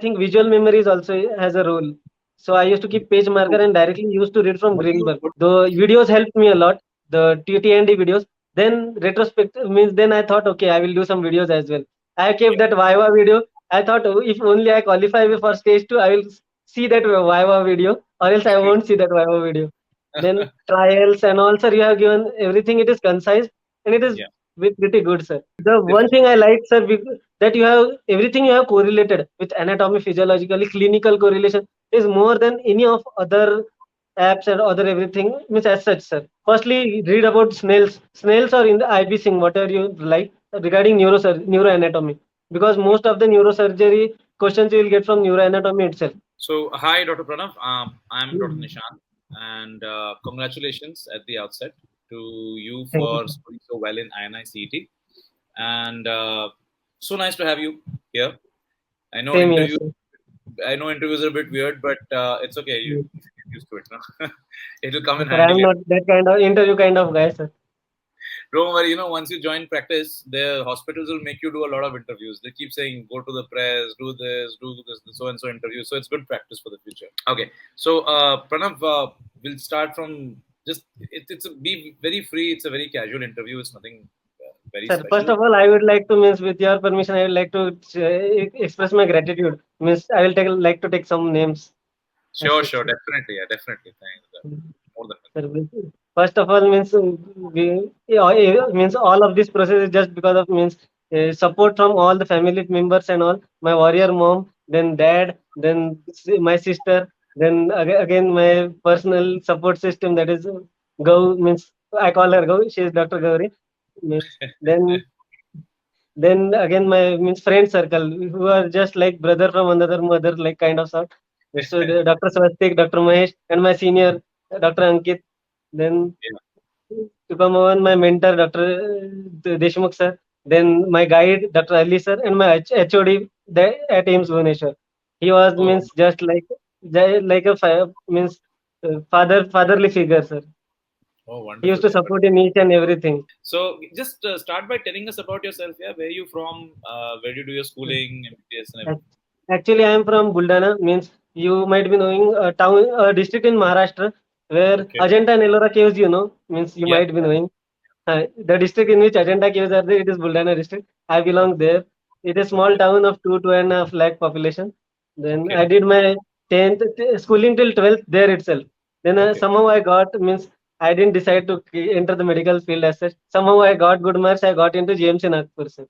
think visual memory is also has a role. So I used to keep page marker and directly used to read from What do you, Greenberg. what, The videos helped me a lot. The TT&D videos. Then retrospective means then I thought, okay, I will do some videos as well. I kept yeah. that Viva video. I thought, oh, if only I qualify for stage 2, I will see that Viva video, or else I won't see that Viva video. Then trials and also you have given everything. It is concise and it is Yeah, pretty good, sir. The one thing I definitely. like, sir, that you have everything you have correlated with anatomy, physiologically, clinical correlation is more than any of other apps and other everything means as such, sir. Firstly, read about snails. Snails are in the IB Singh, whatever you like, regarding neuroanatomy. Because most of the neurosurgery questions you will get from neuroanatomy itself. So, hi, Dr. Pranav. I'm Dr. Mm. Nishant, and congratulations at the outset to you Thank you, for sir. scoring so well in INI-CET. And so nice to have you here. I know Same here, interviews. sir. I know interviews are a bit weird, but it's okay. You Mm. get used to it now. It'll come in Sir, I handy am later. not that kind of interview kind of guy, sir. Don't worry. Once you join practice, the hospitals will make you do a lot of interviews. They keep saying, "Go to the press, do this, so and so interview." So it's good practice for the future. Okay. So Pranav, we'll start from just it's be very free. It's a very casual interview. It's nothing very Sir, first special. of all, I would like to means with your permission, I would like to express my gratitude. Means I will like to take some names as Sure, such. sure, Sir. definitely, yeah, definitely. Thanks. More than Sir, welcome. first of all, means we yeah, means all of this process is just because of means support from all the family members and all. My warrior mom, then dad, then my sister, then again my personal support system that is Gau means I call her Gau. She is Dr. Gauri. Means then again my means friend circle who are just like brother from another mother like kind of sort. So Dr. Swastik, Dr. Mahesh, and my senior Dr. Ankit. Then Yeah. to come on my mentor Dr. Deshmukh sir. Then my guide Dr. Ali sir and my HOD at AIIMS Bhubaneswar. He was Oh, means just like a means fatherly figure, sir. oh, He used wonderful. to Yeah. support in each and everything. So just start by telling us about yourself. Yeah, where are you from? Where do you do your schooling, MBBS, and everything? Actually, I am from Buldana. Means you might be knowing a town, a district in Maharashtra where Okay. Ajanta and Ellora caves. Means you Yeah. might be knowing. The district in which Ajanta caves are there, it is Buldana district. I belong Okay. there. It is a small Okay. town of two and a half lakh population. Then Okay. I did my 10th schooling till 12th there itself. Then Okay. somehow I got means I didn't decide to enter the medical field as such. Somehow I got good marks. I got into GMC Nagpur, sir.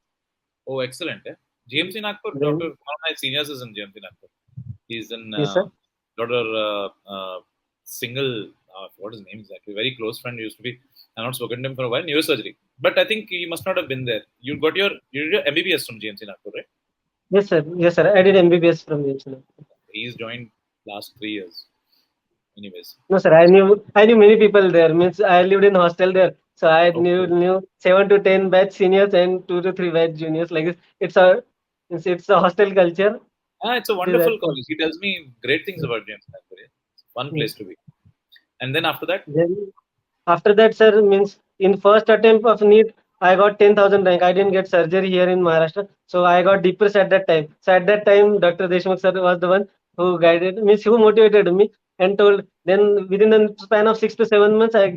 Oh, excellent. Yeah. GMC Nagpur. Doctor, Then one of my seniors is in GMC Nagpur. He's in yes, sir. Doctor Single. What his name exactly? Very close friend used to be. I've not spoken to him for a while. Neurosurgery. But I think you must not have been there. You did your MBBS from GMC Nagpur, right? Yes, sir. Yes, sir. I did MBBS from GMC Nagpur. He's joined last 3 years. Anyways. No, sir. I knew many people there. Means I lived in hostel there, so I Okay. knew 7 to 10 batch seniors and 2 to 3 batch juniors. Like this, it's a hostel culture. It's a It is wonderful college. He tells me great things about James Nagpur. Yeah. It's a fun place to be. And then after that, then after that, sir, means in first attempt of NEET, I got 10,000 rank. I didn't get surgery here in Maharashtra, so I got depressed at that time. So at that time, Dr. Deshmukh sir was the one who guided means who motivated me and told. Then within the span of 6 to 7 months, I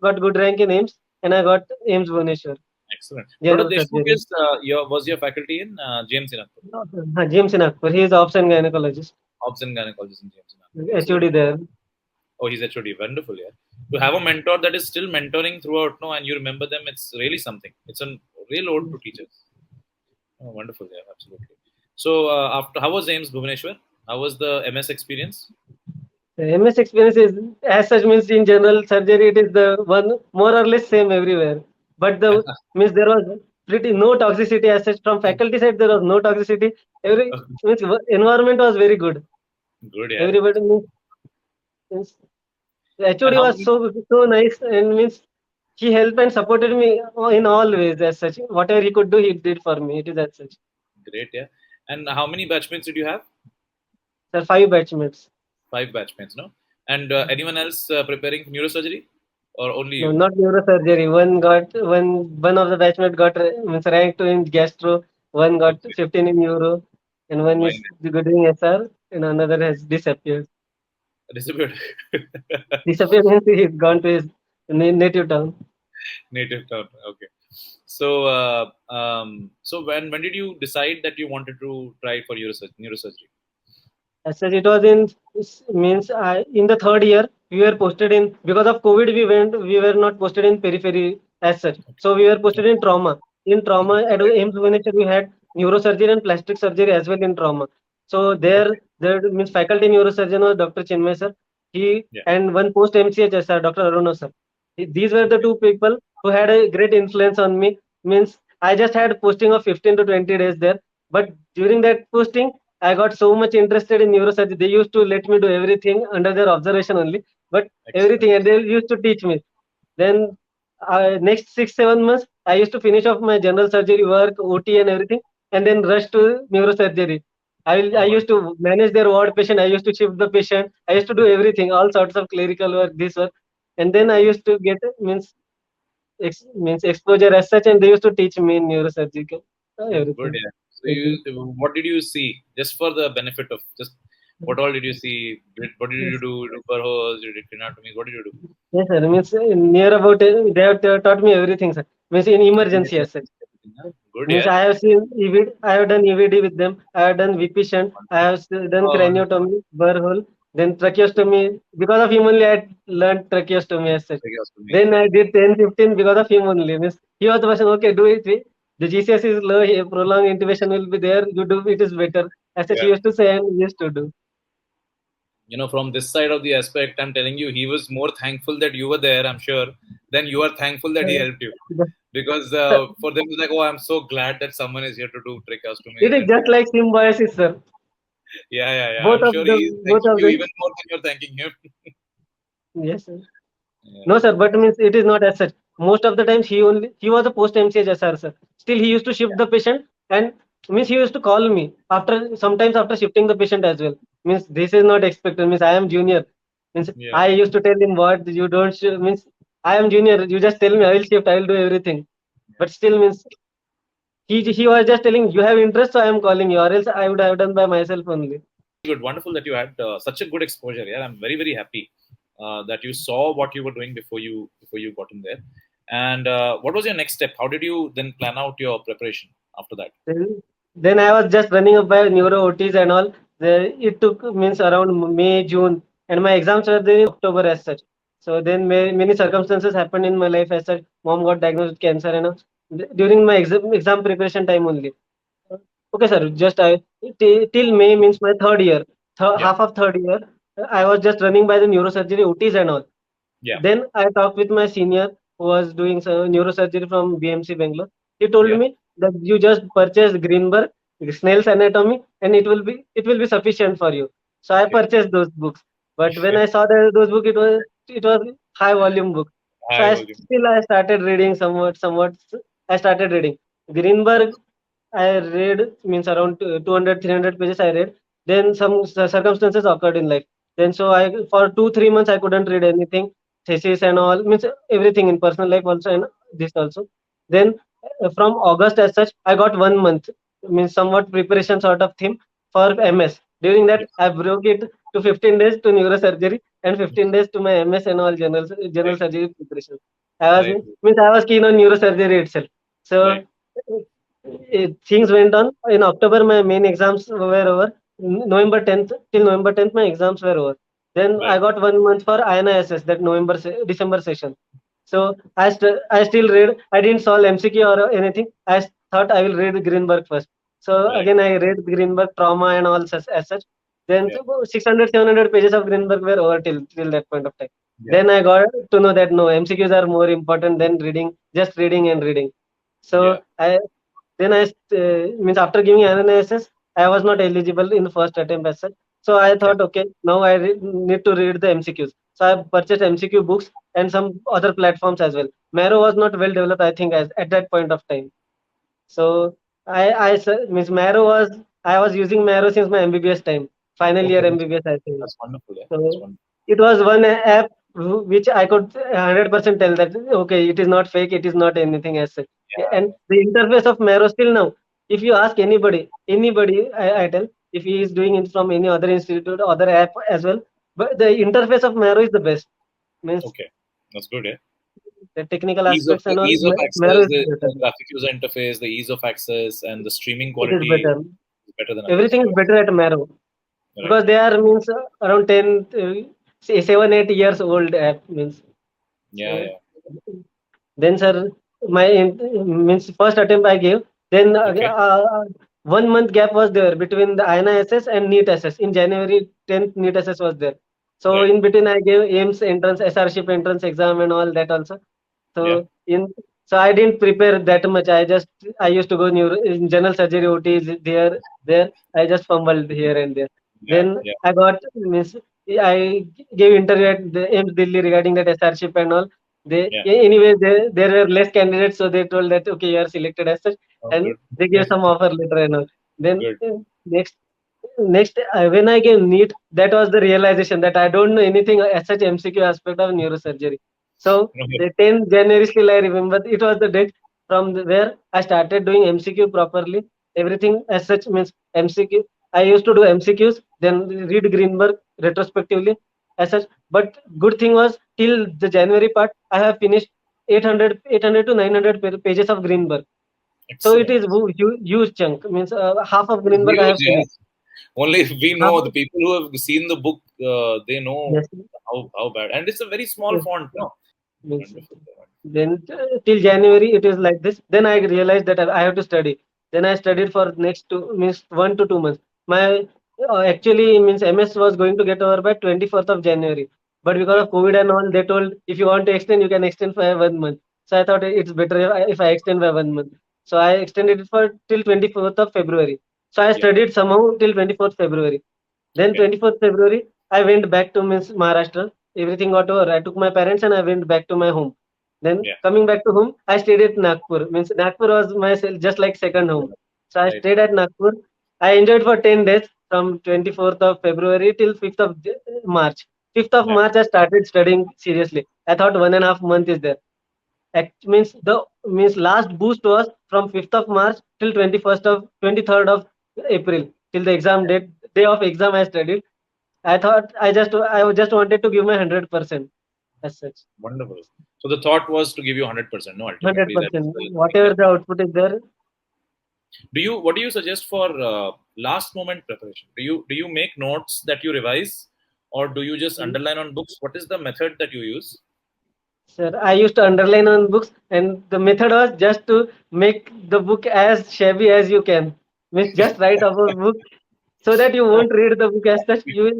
got good rank in AIIMS and I got AIIMS Bhubaneswar excellent. Dr. general Deshmukh surgery. is was your faculty in James Nagpur. GMC Nagpur. He is obs and gynecologist. Obs and gynecologist in James Nagpur. Excellent. HOD there. Oh, he's HOD. Wonderful. Yeah. To have a mentor that is still mentoring throughout, no, and you remember them, it's really something. It's a real ode to teachers. Oh, wonderful. Yeah, absolutely. So after, how was James Bhubaneswar? How was the MS experience? The MS experience is as such means in general surgery it is the one more or less same everywhere. But the means there was pretty no toxicity as such from faculty side there was no toxicity. Every means environment was very good. Good. Yeah. Everybody means the And HOD how was many? so nice and means he helped and supported me in all ways as such. Whatever he could do he did for me. It is as such. Great. Yeah. And how many batchmates did you have? Sir, 5 batchmates. 5 batchmates, no? And anyone else preparing for neurosurgery, or only No, you? not neurosurgery. One of the batchmate got means rank 2 in gastro. One got Okay. 15 in neuro. and one Why is doing SR, and another has disappeared. disappeared? Disappeared means he's gone to his native town. Native town. Okay. So, so when did you decide that you wanted to try for neurosurgery? As such, it was in means in the third year we were posted in, because of COVID we were not posted in periphery as such. So we were posted in trauma. In trauma at Right. AIIMS Bhubaneswar we had neurosurgery and plastic surgery as well in trauma. So Okay. there means faculty neurosurgeon was Dr. Chinmay sir. He Yeah. and one post MCh sir, Dr. Aruna sir. These were the Okay. two people who had a great influence on me. Means I just had posting of 15 to 20 days there, but during that posting I got so much interested in neurosurgery. They used to let me do everything under their observation only, but Excellent. everything, and they used to teach me. Then next 6 7 months, I used to finish off my general surgery work, OT, and everything, and then rush to neurosurgery. I Oh, used wonderful. to manage their ward patient. I used to shift the patient. I used to do everything, all sorts of clerical work, this work, and then I used to get means exposure as such, and they used to teach me in neurosurgical Good. everything. Yeah. So what did you see? Just for the benefit of just what all did you see? What did you Yes. do? Upper hose, you did anatomy. What did you do? Yes, sir. Means near about they have taught me everything, sir. Means in emergency as such. Everything, huh? Good. Means Yeah. I have seen EVD, I have done EVD with them. I have done VP shunt. I have done Oh, wonderful. craniotomy, burr hole, then tracheostomy. Because of him only, I learned tracheostomy as such. Tracheostomy. Then I did 10, 15 because of him only. Means he was the person. Okay, do it. The GCS is low. Prolonged intubation will be there. You do it is better. As such, he Yeah. used to say and he used to do. From this side of the aspect, I'm telling you, he was more thankful that you were there, I'm sure, than you are thankful that he helped you. Because for them, it's like, oh, I'm so glad that someone is here to do It tracheostomies is and just like symbiosis, sir. yeah, yeah, yeah. Both I'm of sure he's them, both thanking of you them. even more than you're thanking him. Yes, sir. Yeah, No, sir, but means it is not as such. Most of the times he was a post MCH SR, sir. Still he used to shift the patient, and means he used to call me after sometimes after shifting the patient as well. Means this is not expected. Means I am junior. Means yeah, I used to tell him what you don't means I am junior. You just tell me I will shift. I will do everything. But still means he was just telling you have interest, so I am calling you, or else I would have done by myself only. good. Wonderful that you had such a good exposure. Yeah, I'm very very happy that you saw what you were doing before you got in there. And what was your next step? How did you then plan out your preparation after that? Then I was just running up by neuro OTs and all. It took means around May, June, and my exams were there in October as such. So then many circumstances happened in my life as such. Mom got diagnosed with cancer and all. During my exam preparation time only. Okay, sir. Just till May means my third year, Yeah, half of third year. I was just running by the neurosurgery OTs and all. yeah, Then I talked with my senior who was doing some neurosurgery from BMC Bangalore. He told yeah. me that you just purchase Greenberg, Snell's Anatomy, and it will be sufficient for you. So I Okay. purchased those books. But when I saw those books, it was high volume book. So High volume. I started reading somewhat. I started reading Greenberg. I read means around 200 300 pages I read. Then some circumstances occurred in life. Then so I for 2 3 months I couldn't read anything, thesis and all, means everything in personal life also, and this also. Then from August as such I got 1 month, means somewhat preparation sort of theme for MS. During that Yes. I broke it to 15 days to neurosurgery and 15 days to my MS and all general Right. surgery preparation. I was Right. means I was keen on neurosurgery itself. Right. So things went on. In October, my main exams were over. November 10th, till November 10th, my exams were over. Then I Right. got 1 month for AIIMS SS, that December session. So I still read. I didn't solve MCQ or anything. Thought I will read Greenberg first. So Right. again, I read Greenberg trauma and all such as such. Then Yeah. 600, 700 pages of Greenberg were over till that point of time. Yeah. Then I got to know that no, MCQs are more important than reading, just reading and reading. Yeah. So means after giving analysis, I was not eligible in the first attempt as such. So I Okay. thought, okay, now I need to read the MCQs. So I purchased MCQ books and some other platforms as well. Marrow was not well developed, I think, as at that point of time. So means Marrow I was using Marrow since my MBBS time, final year Okay. MBBS, I think. That's wonderful. Yeah. That's So wonderful. it was one app which I could 100% tell that okay, it is not fake, it is not anything as such. Yeah. And the interface of Marrow still now. If you ask anybody, I tell, if he is doing it from any other institute, other app as well, but the interface of Marrow is the best. Means Okay, that's good. Yeah. the technical Ease of aspects and all, ease of Marrow access, is the better. graphic user interface, the ease of access, and the streaming It is quality better. is better than others. Everything is better at Marrow Right. because they are means around 10, say 7, 8 years old app means. Yeah, So yeah. then, sir, my means first attempt I gave. Then Okay. 1 month gap was there between the AIIMS SS and NEET SS. In January 10th, NEET SS was there. So Right. in between, I gave AIIMS entrance, SRship entrance exam and all that also. Yeah. So I didn't prepare that much. I used to go in general surgery OTs there. I just fumbled here and there. Yeah. Then Yeah. I got means I gave interview at the AIIMS Delhi regarding that SRship and all. Yeah. Anyway, there were less candidates, so they told that okay, you are selected as such, Oh, and good. they gave some offer letter and all. Then Good. next when I gave NEET, that was the realization that I don't know anything as such MCQ aspect of neurosurgery. So Okay. the 10th January still I remember it was the date from where I started doing MCQ properly. Everything as such means MCQ. I used to do MCQs, then read Greenberg retrospectively as such. But good thing was till the January part, I have finished 800 to 900 pages of Greenberg. So it Excellent. is huge chunk. Means half of It's Greenberg I huge. have Yeah. finished. Only if we Half know, the of, people who have seen the book, they know yes, how bad. And it's a very small yes. font. No. Means Wonderful. then till January it is like this. Then I realized that I have to study. Then I studied for next two means 1 to 2 months. My actually means MS was going to get over by 24th of January, but because Yeah. of COVID and all, they told if you want to extend, you can extend for 1 month. So I thought it's better if I extend by 1 month. So I extended it for till 24th of February. So I Yeah. studied somehow till 24th February. Then Okay. 24th February, I went back to Miss Maharashtra. Everything got over. I took my parents and I went back to my home. Then Yeah. coming back to home, I stayed at Nagpur. Means Nagpur was my just like second home. So I Right. stayed at Nagpur. I enjoyed for 10 days from 24th of February till 5th of March. 5th of Yeah. March, I started studying seriously. I thought 1.5 month is there. Means the means last boost was from 5th of March till 23rd of April till the exam day of exam I studied. I just wanted to give my 100% as such. Wonderful. So the thought was to give you 100%. No, ultimately that's 100%. the thing Whatever that the we output is there. do. You what do you suggest for last moment preparation? Do you make notes that you revise, or do you just underline on books? What is the method that you use? Sir, I used to underline on books, and the method was just to make the book as shabby as you can. Means just write about book so that you won't read the book as such. You will.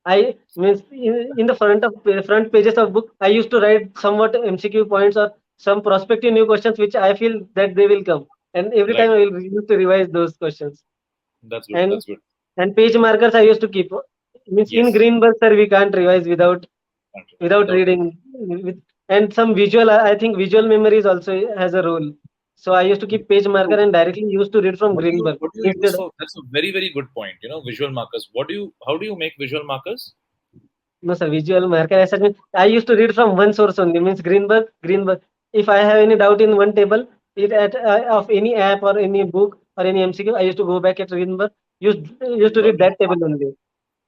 I means in the front pages of book, I used to write somewhat MCQ points or some prospective new questions which I feel that they will come, and every Right. time I will used to revise those questions. That's good. And That's good. page markers I used to keep. Means in Yes. Greenberg, sir, we can't revise without Without reading with, and some visual. I think visual memories also has a role. So I used to keep page marker and directly used to read from Greenberg what do you use instead. for? That's a very very good point. Visual markers. How do you make visual markers? No, sir, visual marker as such means I used to read from one source only, means Greenberg. If I have any doubt in one table, of any app or any book or any MCQ, I used to go back at Greenberg, used to read Learning that table only.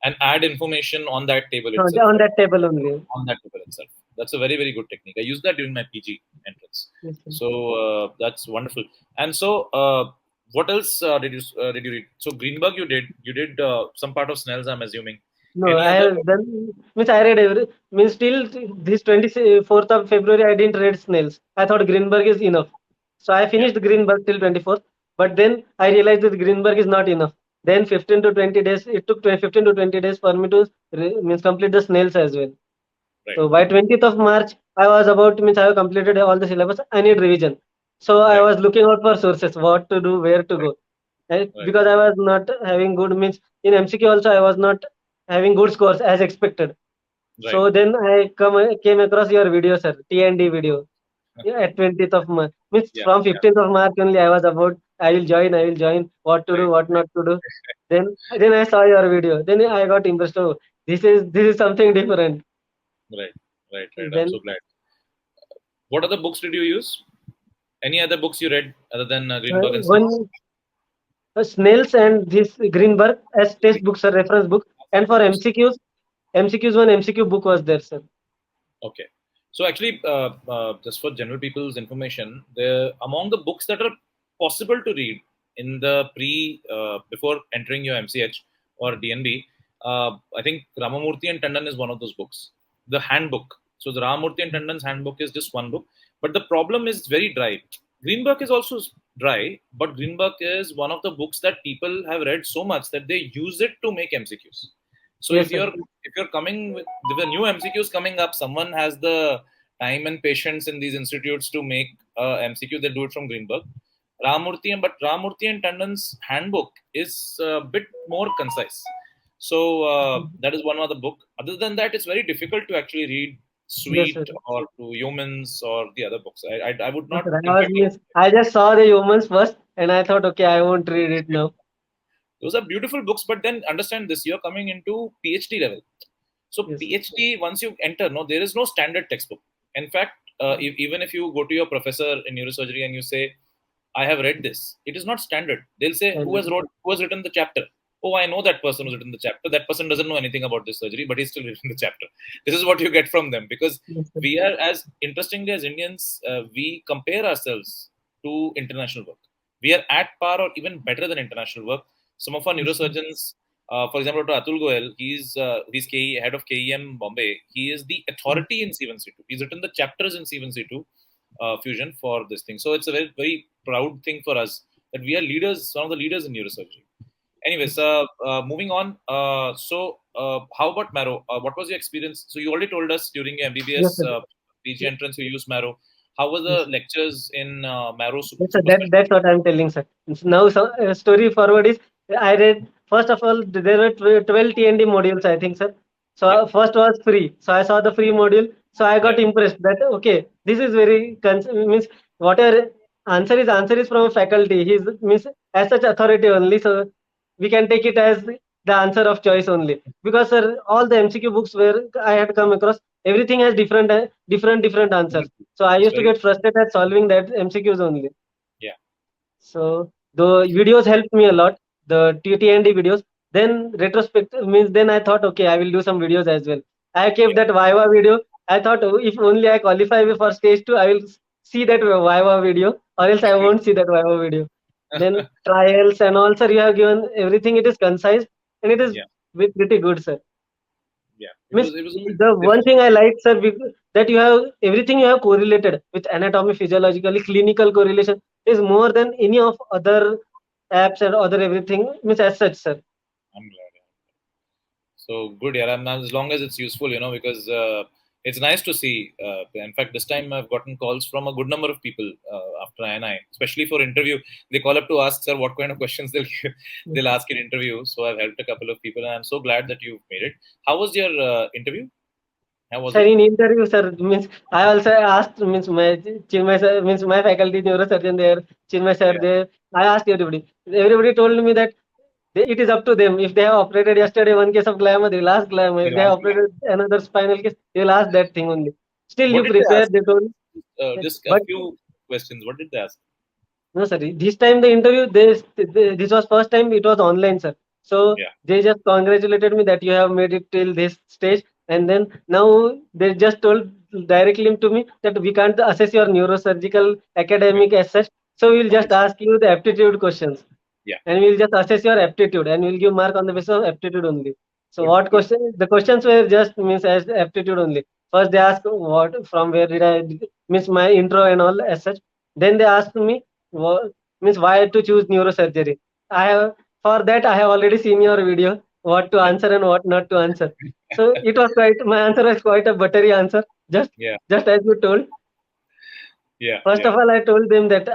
and add information on that table itself, On right? that table only. On that table itself. That's a very very good technique. I used that during my PG entrance. Yes, sir. So that's wonderful. And so, what else did you read? So Greenberg, you did some part of Snell's, I'm assuming. No, Any I other? have done, means I read means till this 24th of February, I didn't read Snails. I thought Greenberg is enough. So I Yeah, finished Greenberg till 24th, but then I realized that Greenberg is not enough. Then 15 to 20 days, it took 15 to 20 days for me to means complete the Snails as well. right, So by 20th of March, I was about means I have completed all the syllabus. I need revision. So I right, was looking out for sources, what to do, where to right, go. And right, because I was not having good means in MCQ also I was not having good scores as expected. right. So then came across your video, sir, T&D video. Yeah, at 20th of March. Means Yeah, from yeah, 15th of March only I was about I will join, what to do, right, what not to do. Then I saw your video. Then I got impressed. Oh, this is something different. right, right, right. I'm so Then glad. What other books did you use? Any other books you read other than Greenberg and one Snell's? Snell's and this Greenberg as test books or reference book. And for MCQs, one MCQ book was there, sir. Okay. So actually, just for general people's information, among the books that are possible to read in the before entering your MCH or DNB, I think Ramamurthy and Tandon is one of those books. The handbook. So the Ramamurthy and Tandon's handbook is just one book, but the problem is very dry. Greenberg is also dry, but Greenberg is one of the books that people have read so much that they use it to make MCQs. So Yes, sir. if you're coming with the new MCQs coming up, someone has the time and patience in these institutes to make MCQ. They do it from Greenberg. Ramurthy and Tandon's handbook is a bit more concise. So that is one other book. Other than that, it's very difficult to actually read Yes, Sweet sir. or to Humans or the other books. I would Yes, not. sir. In fact, I just saw the humans first, and I thought, okay, I won't read it now. those are beautiful books, but then understand this: you're coming into PhD level. So Yes, sir. PhD, once you enter, no, there is no standard textbook. In fact, even if you go to your professor in neurosurgery and you say, "I have read this," it is not standard. They'll say, And Who has written the chapter?" Oh, I know that person who's written the chapter. That person doesn't know anything about this surgery, but he's still written the chapter. This is what you get from them, because yes, sir. we are, as interestingly as Indians, we compare ourselves to international work. We are at par or even better than international work. Some of our Yes, sir. neurosurgeons, for example, Dr. Atul Goel, he's head of KEM Bombay. He is the authority in C1C2. He's written the chapters in C1C2 fusion for this thing. So it's a very, very proud thing for us that we are leaders, one of the leaders in neurosurgery. Anyways, moving on. How about Marrow? What was your experience? So you already told us during your Yes, MBBS sir. PG entrance you used Marrow. How were the Yes. lectures in Marrow Yes, sir. super specialty? That's what I'm telling, sir. Now, story forward is I read, first of all, there were 12 TND modules, I think, sir. So, Yeah, first was free. So, I saw the free module. So, I yeah, got impressed that, okay, this is very, means whatever answer is from a faculty. He's, means, as such authority only. So, we can take it as the answer of choice only. Because, sir, all the MCQ books where I had come across, everything has different answers. So I it's used to very get frustrated at solving that MCQs only. yeah, So the videos helped me a lot, the TTND videos. Then retrospective means then I thought, okay, I will do some videos as well. I kept yeah, that Viva video. I thought, oh, if only I qualify for stage two, I will see that Viva video, or else I won't see that Viva video. Then trials and also you have given everything. It is concise and it is yeah, pretty good, sir. yeah. Means It was a bit the one different. thing I like, sir, that you have everything you have correlated with anatomy, physiologically, clinical correlation is more than any of other apps and other everything. Means as such, sir. I'm glad. Yeah. So good, yeah. As long as it's useful, because it's nice to see. In fact, this time I've gotten calls from a good number of people after INI, especially for interview. They call up to ask, sir, what kind of questions they'll ask in interview. So I've helped a couple of people, and I'm so glad that you've made it. How was your interview? How was Sir, it? in interview, sir, means I also asked, means my Chinmay sir, means my faculty neurosurgeon there, Chinmay sir Yeah. there. I asked everybody. Everybody told me that it is up to them. If they have operated yesterday one case of glioma, they will ask glioma. If They'll they have ask operated another spinal case, they will ask that thing only. Still, What you did they prepare. ask? They told. Just a But few questions. What did they ask? no, sir. This time the interview, this was first time it was online, sir. So Yeah. they just congratulated me that you have made it till this stage, and then now they just told directly to me that we can't assess your neurosurgical Yeah. academic as such. So we'll just Obviously. ask you the aptitude questions, Yeah. and we'll just assess your aptitude, and we'll give mark on the basis of aptitude only. So Good. what Good. question? The questions were just means as aptitude only. First they ask what from where did I miss my intro and all as such. Then they asked me what means why to choose neurosurgery. I have for that I have already seen your video what to Yeah. answer and what not to answer. So it was quite my answer was quite a buttery answer. Just Yeah. just as you told. Yeah. First Yeah. of all, I told them that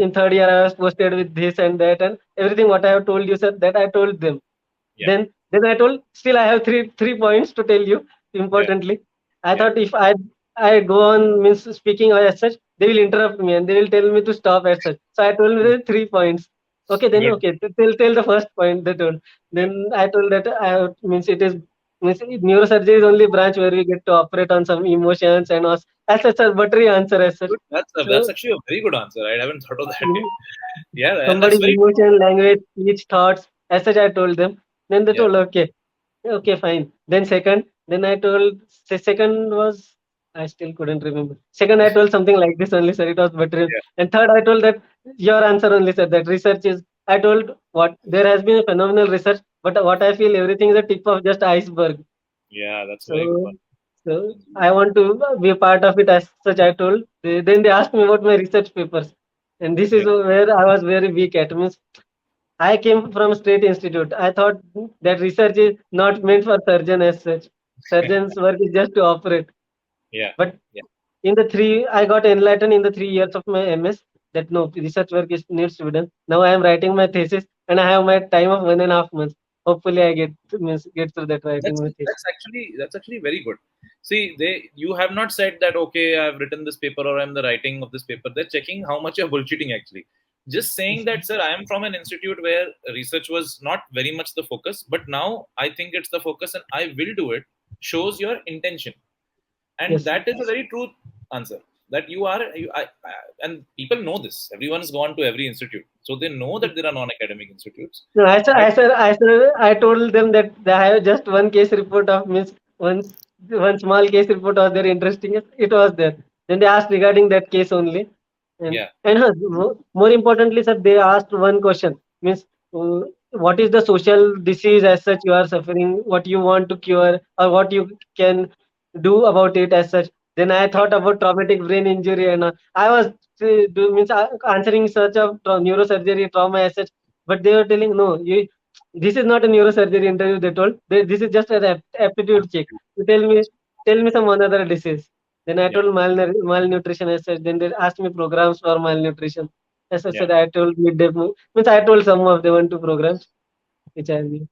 in third year I was posted with this and that and everything what I have told you, sir, that I told them. Yeah. Then I told still I have three points to tell you. Yeah. Importantly, I Yeah. thought if I go on means speaking as such, they will interrupt me and they will tell me to stop as such. So I told them 3 points. Okay, then Good. okay, tell the first point they told. Yeah. Then I told that means it is means neurosurgery is only branch where we get to operate on some emotions and us as such a buttery answer as such. Good. That's So actually a very good answer. I haven't thought of that. mm, Yeah, and that's somebody's very emotion, language, speech, thoughts, as such I told them. Then they yeah. told, okay, okay, fine. Then second, then I told, second was, I still couldn't remember. Second, I told something like this only, sir. It was better. Yeah. And third, I told that your answer only, sir. That research is. I told what there has been a phenomenal research, but what I feel everything is a tip of just iceberg. Yeah, that's a very good So, one. so I want to be a part of it as such. I told. Then they asked me about my research papers, and this is Yeah. where I was very weak at. Means I came from state institute. I thought that research is not meant for surgeon as such. Surgeon's work is just to operate. Yeah. But Yeah. in the three, I got enlightened in the 3 years of my MS that no research work is needs to be done. Now I am writing my thesis and I have my time of 1.5 months. Hopefully, I get through that writing my thesis. That's actually very good. See, you have not said that okay, I've written this paper or I'm the writing of this paper. They're checking how much you're bullshitting actually. Just saying that, sir, I am from an institute where research was not very much the focus, but now I think it's the focus and I will do it, shows your intention. And Yes. that is a very true answer that you are and people know this. Everyone's gone to every institute, so they know that there are non-academic institutes, No, but I told them that I have just one case report of means one small case report was there interesting. It was there. Then they asked regarding that case only, and yeah, more importantly, sir, they asked one question means what is the social disease as such you are suffering, what you want to cure, or what you can do about it as such. Then I yeah, thought about traumatic brain injury and I was answering such of neurosurgery trauma as such, but they were telling no, this is not a neurosurgery interview. They told this is just an aptitude check. You tell me some another disease. Then I yeah. told malnutrition as such. Then they asked me programs for malnutrition. As I Yeah. said, I told midday means I told some of the 1 2 programs which I knew.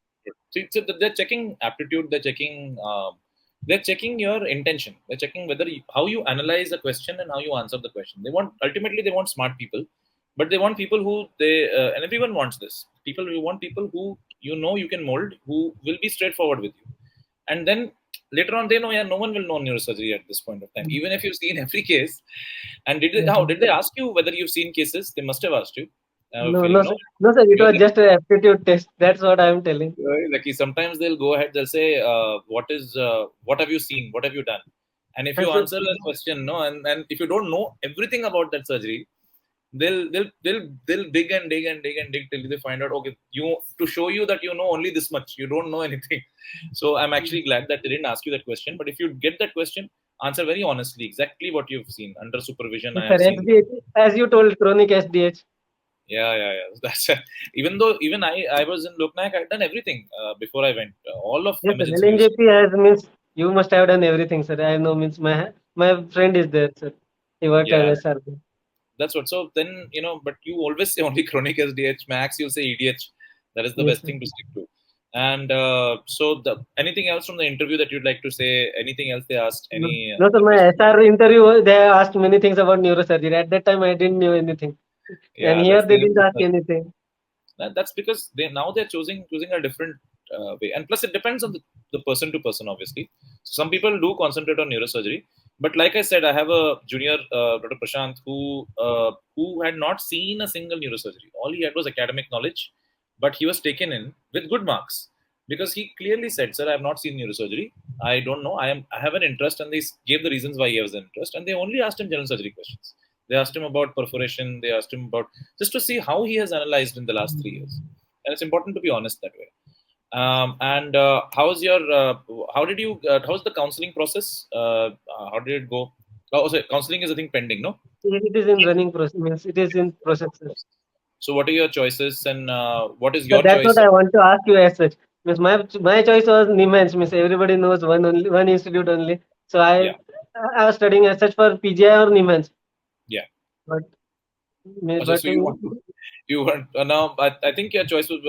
So they're checking aptitude. They're checking your intention. They're checking whether how you analyze a question and how you answer the question. They want smart people, but they want people who and everyone wants this. You want people who you can mold, who will be straightforward with you, and then later on they know, yeah, no one will know neurosurgery at this point of time, even if you've seen every case. And Yes, how sir. did they ask you whether you've seen cases? They must have asked you. No, Feeling no, no. sir. No, sir. It You're was lucky. just an aptitude test. That's what I am telling. Very lucky. Sometimes they'll go ahead. They'll say, what have you seen? What have you done?" And if you As a, answer that question, no, and if you don't know everything about that surgery, they'll dig and dig and dig and dig till they find out. Okay, you to show you that you know only this much. You don't know anything. So I'm actually glad that they didn't ask you that question. But if you get that question, answer very honestly, exactly what you've seen under supervision. yes, I sir, have seen. SDH, as you told, chronic SDH. Yeah, yeah, yeah. Even I was in Loknayak, I'd done everything before I went. All of Yes, sir. emergency use. LNJP has means you must have done everything, sir. I know means my friend is there, sir. He worked Yeah, as SRP. that's what. So then but you always say only chronic SDH. Max, you'll say EDH. That is the Yes, best sir. thing to stick to. And so anything else from the interview that you'd like to say? Anything else they asked? No, Any no, sir. other My question? SR interview, they asked many things about neurosurgery. At that time, I didn't know anything, and Yeah, here that's they the didn't ask anything. that's because they're choosing a different way, and plus it depends on the person to person, obviously. Some people do concentrate on neurosurgery, but like I said, I have a junior, Dr Prashant, who had not seen a single neurosurgery. All he had was academic knowledge, but he was taken in with good marks because he clearly said, "Sir, I have not seen neurosurgery. I don't know. I have an interest," and they gave the reasons why he has an interest, and they only asked him general surgery questions. They asked him about perforation. They asked him about just to see how he has analyzed in the last 3 years. And it's important to be honest that way. And how did you, how's the counseling process? How did it go? Oh, sorry, counseling is, I think, pending, no? It is in running process. Means it is in process, sir. So, what are your choices and what is So your that's what choice? I want to ask you as such. Means my choice was NEEMS. Means everybody knows one institute only. So Yeah, I was studying as such for PGI or NEEMS. yeah. But So, but you want to, you want now? I think your choice was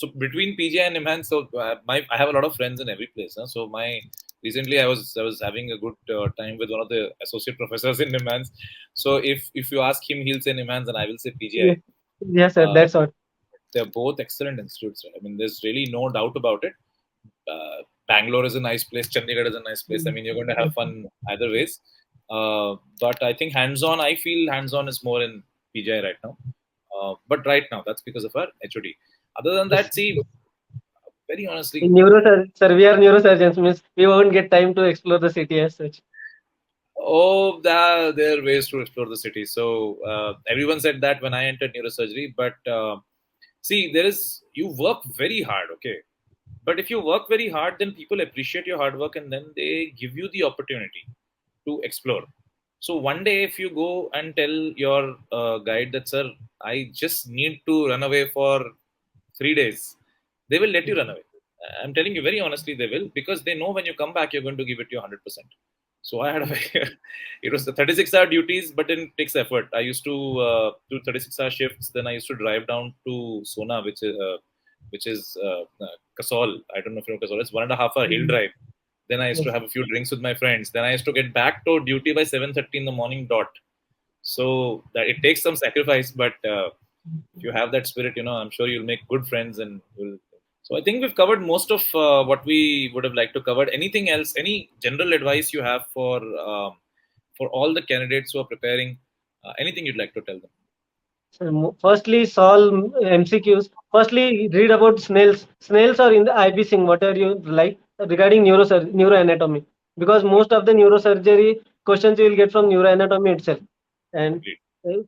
so between PGI and Imhan. So, I have a lot of friends in every place. Huh? So, recently I was having a good time with one of the associate professors in Imhan's. So, if you ask him, he'll say Imhan's, and I will say yes, PGI. yes, sir. Uh, That's what. they're both excellent institutes. Right? I mean, there's really no doubt about it. Bangalore is a nice place. Chandigarh is a nice place. I mean, you're going to have fun either ways. But I think hands-on, I feel hands-on is more in PGI right now. But right now, that's because of our HOD. Other than that, see, very honestly, Sir, we are neurosurgeons, means we won't get time to explore the city as such. oh, there are ways to explore the city. So everyone said that when I entered neurosurgery. But see, you work very hard, okay? But if you work very hard, then people appreciate your hard work and then they give you the opportunity to explore. So one day, if you go and tell your guide that, sir, I just need to run away for 3 days, they will let you run away. I'm telling you very honestly, they will, because they know when you come back, you're going to give it your 100%. So I had it was the 36-hour duties, but it takes effort. I used to do 36-hour shifts. Then I used to drive down to Sona, which is Kasol. I don't know if you know Kasol. It's 1.5 hour hill drive. Then I used to have a few drinks with my friends. Then I used to get back to duty by 7:30 in the morning dot. So that it takes some sacrifice, but if you have that spirit, I'm sure you'll make good friends and you'll. So I think we've covered most of what we would have liked to cover. Anything else? Any general advice you have for all the candidates who are preparing? Anything you'd like to tell them? Firstly, solve MCQs. Firstly, read about snails. Snails are in the IB Singh, whatever you like, regarding neuroanatomy. Because most of the neurosurgery questions you will get from neuroanatomy itself. And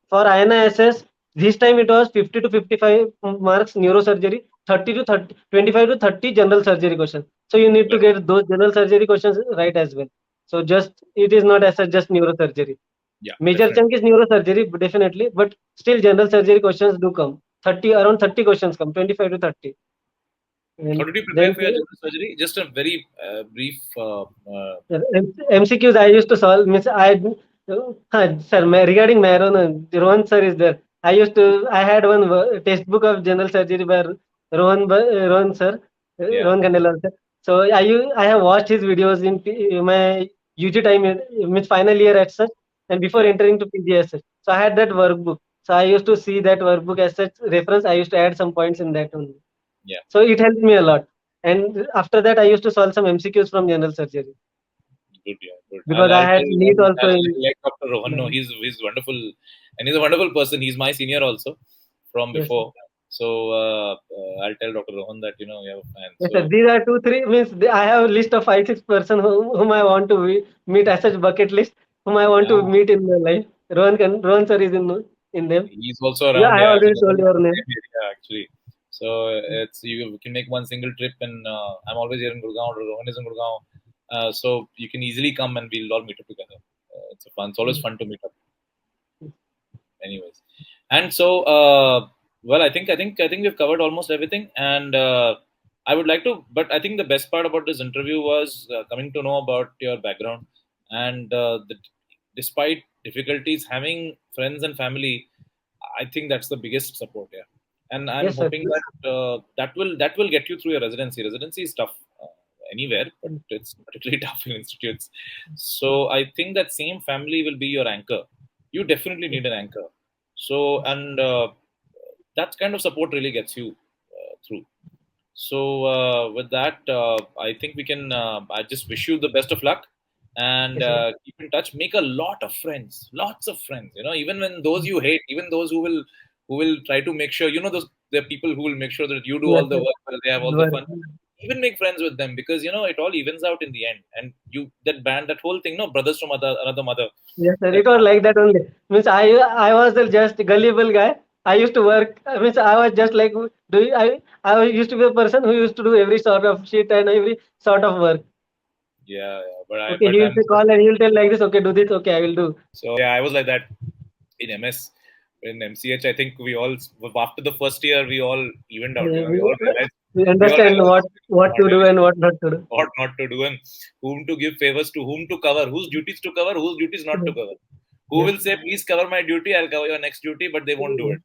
for INISS, this time it was 50 to 55 marks neurosurgery, 30 to 30, 25 to 30 general surgery questions. So you need to get those general surgery questions right as well. So it is not as such just neurosurgery. Yeah, major definitely. chunk is neurosurgery, definitely, but still general surgery questions do come. Around 30 questions come, 25 to 30. How And did you prepare then for your general surgery? Just a very brief. MCQs I used to solve, means sir, regarding Marrow, Rohan sir is there. I had one textbook of general surgery by Rohan sir, Yeah. Rohan Kandela sir. So I have watched his videos in my UG time, means final year as such, and before Yeah. entering to PG as such. So I had that workbook. So I used to see that workbook as such reference. I used to add some points in that only. Yeah. So it helped me a lot. And after that, I used to solve some MCQs from general surgery. Good, yeah, good. Because I I'll had tell NEET also I'll in. let Dr. Rohan know. He's wonderful, and he's a wonderful person. He's my senior also from Yes, before. So I'll tell Dr. Rohan that you have a fan. yes, sir. So These are two, three means I have a list of 5, 6 person whom I want to meet as such bucket list, whom I want to meet in my life. Rohan sir is in them. he's also Yeah, around. I Yeah, already we're told in your the name. same area actually. So it's you can make one single trip, and I'm always here in Gurgaon. Rohan is in Gurgaon, so you can easily come and we'll all meet up together. It's fun. It's always fun to meet up. Anyways, and so well, I think we've covered almost everything, and I would like to, but I think the best part about this interview was coming to know about your background, and despite difficulties, having friends and family, I think that's the biggest support. Yeah, and I'm Yes, sir. hoping that that will get you through your residency is tough anywhere, but it's particularly tough in institutes. So I think that same family will be your anchor. You definitely need an anchor. So, and that kind of support really gets you through. So with that, I think we can. I just wish you the best of luck, and Yes, sir. keep in touch. Make a lot of friends, lots of friends. Even when those you hate, even those who will try to make sure. Those the people who will make sure that you do Yes, all the sir. work while they have all the fun. Even make friends with them, because it all evens out in the end. And that band, that whole thing, no, brothers from another mother. Yes, sir. It was like that only. Means I was the just gullible guy. I used to work. Means I was just like I used to be a person who used to do every sort of shit and every sort of work. Yeah, yeah. But Okay, he used I'm to call and he'll tell like this. Okay, do this. Okay, I will do. so yeah, I was like that in MS. In MCH, I think we all, after the first year, we all evened out. Yeah, We all realized we we all understand realized what what to do really and what not to do. what not to do, and whom to give favors to, whom to cover, whose duties to cover, whose duties not to cover. Who Yes. will say, please cover my duty, I'll cover your next duty, but they won't do it.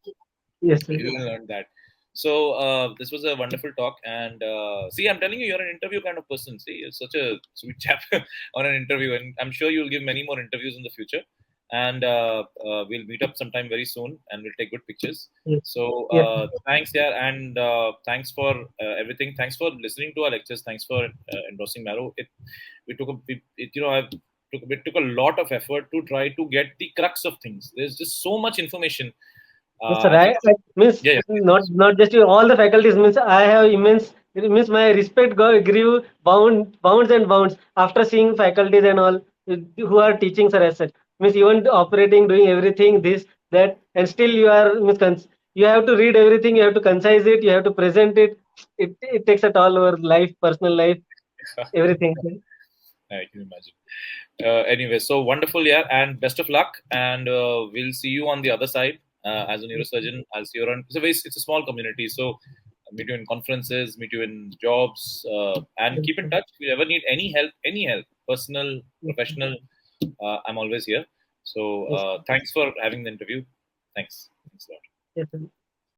Yes, sir. You will learn that. So this was a wonderful talk, and see, I'm telling you, you're an interview kind of person. See, you're such a sweet chap on an interview, and I'm sure you'll give many more interviews in the future. and we'll meet up sometime very soon, and we'll take good pictures. Yes. So Yes. thanks, yeah, and thanks for everything. Thanks for listening to our lectures. Thanks for endorsing Marrow. We took a, it, you know, it took a lot of effort to try to get the crux of things. There's just so much information. Yes, I think, right. Means yeah, yeah, not just you, all the faculties. Means I have immense. It means my respect grew bounds and bounds after seeing faculties and all who are teaching sir as such. Means even operating, doing everything this that, and still you are means you have to read everything. You have to concise it. You have to present it. It takes a toll over life, personal life, everything. I can imagine. Anyway, so wonderful, yeah, and best of luck. And we'll see you on the other side as a neurosurgeon. I'll see you around. It's a small community, so I'll meet you in conferences, meet you in jobs, and keep in touch. If you ever need any help, personal, professional, I'm always here. So Yes. thanks for having the interview. Thanks. Thanks a lot. Yes.